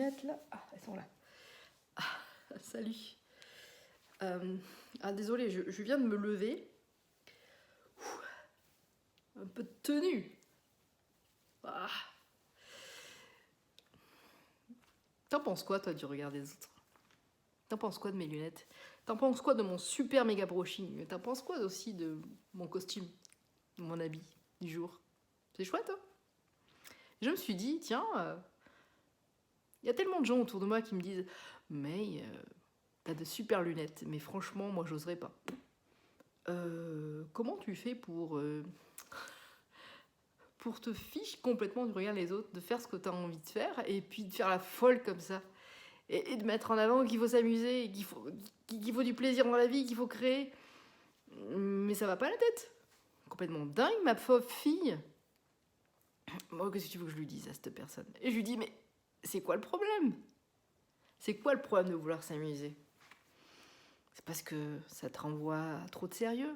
lunettes là. Ah, elles sont là. Ah, salut. Désolée, je viens de me lever. Un peu de tenue. Ah. T'en penses quoi, toi, du regard des autres? T'en penses quoi de mes lunettes? T'en penses quoi de mon super méga brushing? T'en penses quoi aussi de mon costume, de mon habit du jour? C'est chouette, hein? Je me suis dit, tiens, y a tellement de gens autour de moi qui me disent mais t'as de super lunettes, mais franchement, moi, j'oserais pas. Comment tu fais pour te fiche complètement du regard des autres, de faire ce que t'as envie de faire, et puis de faire la folle comme ça, et de mettre en avant qu'il faut s'amuser, qu'il faut du plaisir dans la vie, qu'il faut créer. Mais ça va pas la tête. Complètement dingue, ma pauvre fille. Moi, qu'est-ce que tu veux que je lui dise à cette personne? Et je lui dis, mais c'est quoi le problème? C'est quoi le problème de vouloir s'amuser? C'est parce que ça te renvoie à trop de sérieux.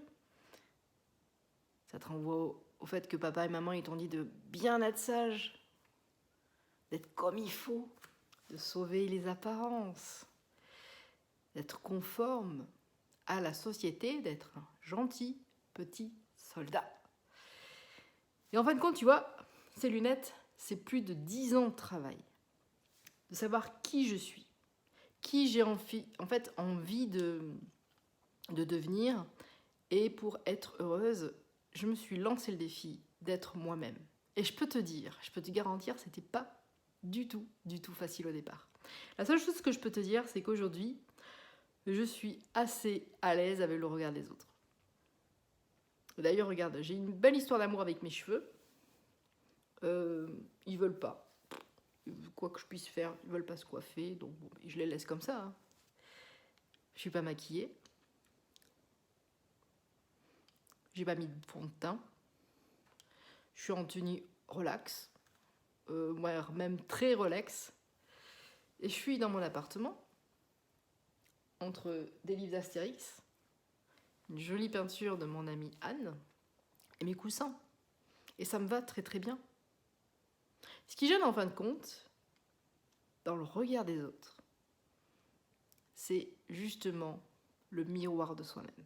Ça te renvoie au fait que papa et maman ils t'ont dit de bien être sage, d'être comme il faut, de sauver les apparences, d'être conforme à la société, d'être un gentil petit soldat. Et en fin de compte, tu vois, ces lunettes, c'est plus de 10 ans de travail. De savoir qui je suis, qui j'ai envie de devenir. Et pour être heureuse, je me suis lancé le défi d'être moi-même. Et je peux te garantir, c'était pas du tout facile au départ. La seule chose que je peux te dire, c'est qu'aujourd'hui, je suis assez à l'aise avec le regard des autres. D'ailleurs, regarde, j'ai une belle histoire d'amour avec mes cheveux. Ils veulent pas. Quoi que je puisse faire, ils veulent pas se coiffer, donc bon, je les laisse comme ça. Hein. Je suis pas maquillée. J'ai pas mis de fond de teint. Je suis en tenue relax. Même très relax. Et je suis dans mon appartement, entre des livres d'Astérix, une jolie peinture de mon amie Anne, et mes coussins. Et ça me va très très bien. Ce qui gêne en fin de compte, dans le regard des autres, c'est justement le miroir de soi-même.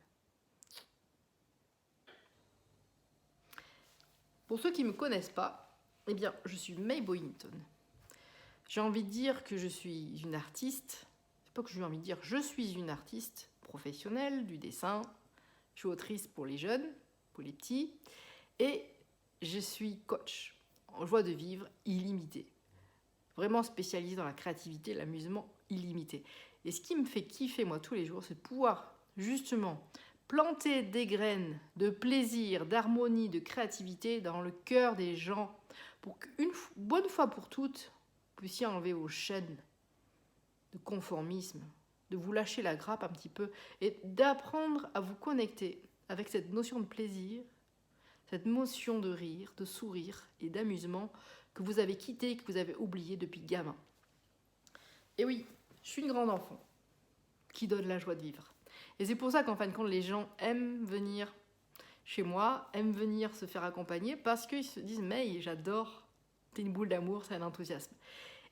Pour ceux qui ne me connaissent pas, eh bien, je suis May Boyington. J'ai envie de dire que je suis une artiste. C'est pas que j'ai envie de dire, je suis une artiste professionnelle du dessin. Je suis autrice pour les jeunes, pour les petits. Et je suis coach en joie de vivre illimitée. Vraiment spécialisée dans la créativité, l'amusement illimité. Et ce qui me fait kiffer, moi, tous les jours, c'est de pouvoir, justement, planter des graines de plaisir, d'harmonie, de créativité dans le cœur des gens pour qu'une bonne fois pour toutes, vous puissiez enlever vos chaînes de conformisme, de vous lâcher la grappe un petit peu et d'apprendre à vous connecter avec cette notion de plaisir, cette notion de rire, de sourire et d'amusement que vous avez quitté, que vous avez oublié depuis gamin. Et oui, je suis une grande enfant qui donne la joie de vivre. Et c'est pour ça qu'en fin de compte, les gens aiment venir chez moi, aiment venir se faire accompagner parce qu'ils se disent « Mais j'adore, t'es une boule d'amour, c'est un enthousiasme ».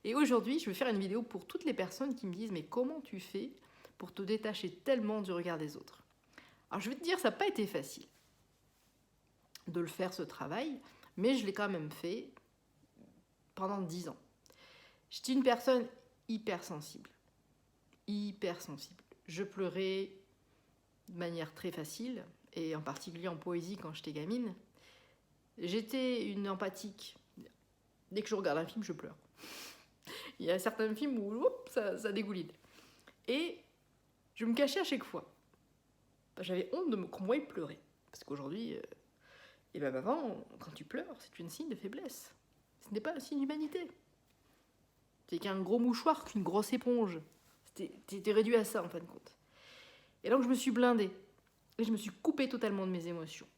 Et aujourd'hui, je vais faire une vidéo pour toutes les personnes qui me disent « Mais comment tu fais pour te détacher tellement du regard des autres ?» Alors je vais te dire, ça n'a pas été facile de le faire ce travail, mais je l'ai quand même fait pendant 10 ans. J'étais une personne hypersensible. Je pleurais de manière très facile, et en particulier en poésie quand j'étais gamine. J'étais une empathique. Dès que je regarde un film, je pleure. Il y a certains films où ça dégouline. Et je me cachais à chaque fois. J'avais honte qu'on me voie pleurer. Parce qu'aujourd'hui, et même avant, quand tu pleures, c'est un signe de faiblesse. Ce n'est pas un signe d'humanité. C'est qu'un gros mouchoir, qu'une grosse éponge. T'étais réduit à ça, en fin de compte. Et donc, je me suis blindée. Et je me suis coupée totalement de mes émotions.